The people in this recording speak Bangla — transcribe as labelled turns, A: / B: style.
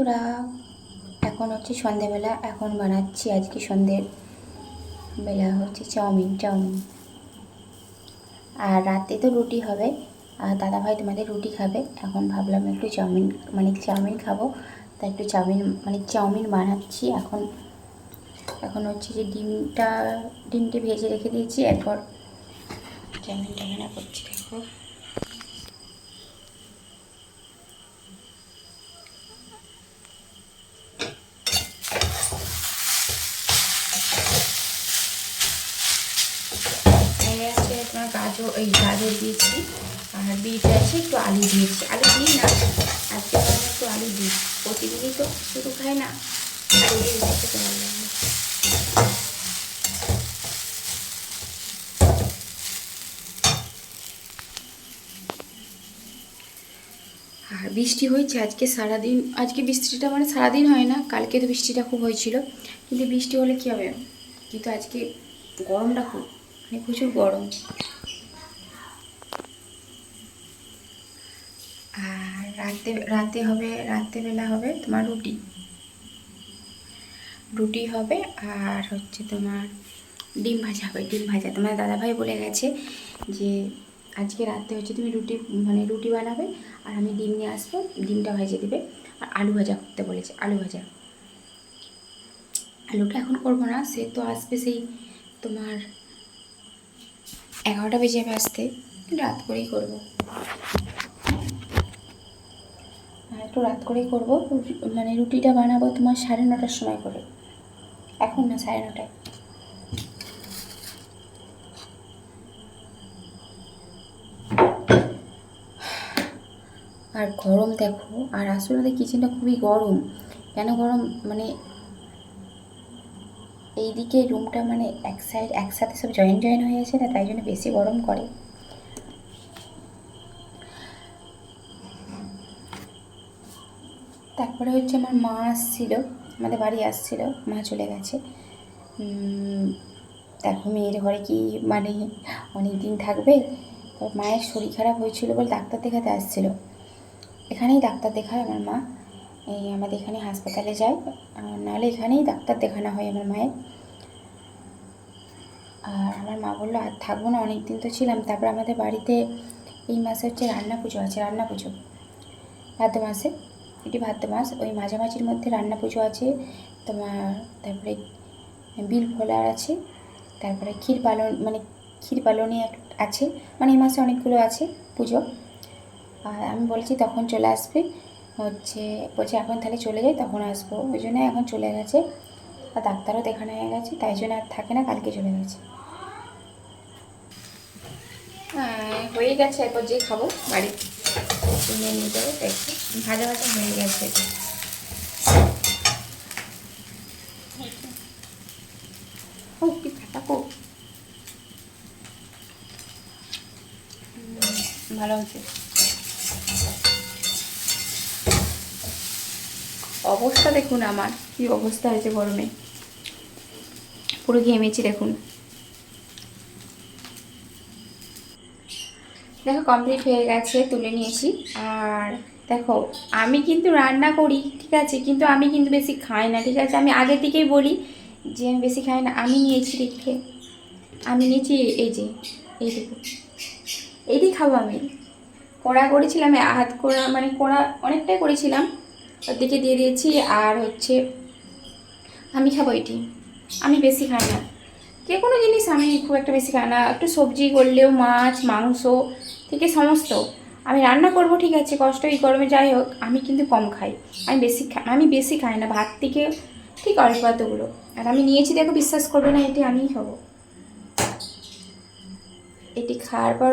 A: বন্ধুরা, এখন হচ্ছে সন্ধেবেলা। এখন বানাচ্ছি আজকে সন্ধ্যের বেলা হচ্ছে চাউমিন। আর রাতে তো রুটি হবে। আর দাদাভাই তোমাদের রুটি খাবে। এখন ভাবলাম একটু চাউমিন খাবো, তাই একটু চাউমিন বানাচ্ছি। এখন হচ্ছে যে ডিমটি ভেজে রেখে দিয়েছি। এরপর চাউমিনটা রান্না করছি। দেখো, তোমার গাজর দিয়েছি, আর বিট আছে, একটু আলু দিয়েছি। আলু দিই না, আজকে একটু আলু দিই। প্রতিদিনই তো শুধু খাই না, আলু দিয়ে খেতে ভালো লাগে। আর বৃষ্টি হয়েছে আজকে সারাদিন। আজকে বৃষ্টিটা সারাদিন হয় না, কালকে তো বৃষ্টিটা খুব হয়েছিল। কিন্তু বৃষ্টি হলে কী হবে, কিন্তু আজকে গরমটা খুব, প্রচুর গরম। আর রাত্রেবেলা হবে তোমার রুটি হবে। আর হচ্ছে তোমার ডিম ভাজা হবে। তোমার দাদাভাই বলে গেছে যে আজকে রাতে হচ্ছে তুমি রুটি বানাবে, আর আমি ডিম নিয়ে আসবো, ডিমটা ভেজে দেবে। আর আলু ভাজা করতে বলেছে, আলুটা এখন করবো না, সে তো আসবে সেই তোমার 11টা বেজে যাবে আসতে, রাত করেই করবো। একটু রাত করেই করবো। রুটিটা বানাবো তোমার 9:30টার সময় করে, এখন না, 9:30টায়। আর গরম দেখো, আর আসলে আমাদের কিচেনটা খুবই গরম। কেন গরম, এইদিকে রুমটা একসাথে সব জয়েন হয়ে আছে না, তাই জন্য বেশি গরম করে। তারপরে হচ্ছে আমার মা আসছিল, আমাদের বাড়ি আসছিল, মা চলে গেছে। দেখো মেয়ের ঘরে কি অনেক দিন থাকবে। মায়ের শরীর খারাপ হয়েছিল বলে ডাক্তার দেখাতে আসছিল। এখানেই ডাক্তার দেখায় আমার মা, আমাদের এখানে হাসপাতালে যায়, নাহলে এখানেই ডাক্তার দেখানো হয় আমার মায়ের। আর আমার মা বললো আর থাকবো না, অনেক দিন তো ছিলাম। তারপর আমাদের বাড়িতে এই মাসে হচ্ছে রান্না পুজো আছে, ভাদ্র মাসে, এটি ভাদ্র মাস, ওই মাঝামাঝির মধ্যে রান্না পুজো আছে তোমার। তারপরে বিল ফোলার আছে, তারপরে ক্ষীর পালনি আছে, এই মাসে অনেকগুলো আছে পুজো। আর আমি বলছি তখন চলে আসবে, বলছে এখন তাহলে চলে যাই, তখন আসবো। ওই জন্য এখন চলে গেছে। আর ডাক্তারও দেখানো হয়ে গেছে, তাই জন্য আর থাকে না, কালকে চলে গেছে। হয়ে গেছে, এরপর যে খাবো বাড়ি নিয়ে নিয়ে যাবো। দেখি ভাজা হয়ে গেছে। ভালো হচ্ছে। অবস্থা দেখুন আমার কি অবস্থা হয়েছে গরমে, পুরো ঘেমেছি। দেখো কমপ্লিট হয়ে গেছে, তুলে নিয়েছি। আর দেখো আমি কিন্তু রান্না করি, ঠিক আছে, কিন্তু আমি কিন্তু বেশি খাই না, ঠিক আছে। আমি আগে থেকেই বলি যে আমি বেশি খাই না। আমি নিয়েছি এইটুকু, এইটাই খাবো আমি। কড়া করেছিলাম, হাত কড়া কড়া অনেকটাই করেছিলাম, ওর দিকে দিয়ে দিয়েছি। আর হচ্ছে আমি খাবো এটি, আমি বেশি খাই না যে কোনো জিনিস, আমি খুব একটা বেশি খাই না। একটু সবজি করলেও মাছ মাংস থেকে সমস্ত আমি রান্না করব, ঠিক আছে, কষ্ট এই গরমে যাই হোক, আমি কিন্তু কম খাই। আমি বেশি খাই না, ভাত থেকে ঠিক অল্প এতগুলো। আর আমি নিয়েছি, দেখো বিশ্বাস করবে না, এটি আমিই খাবো। এটি খাওয়ার পর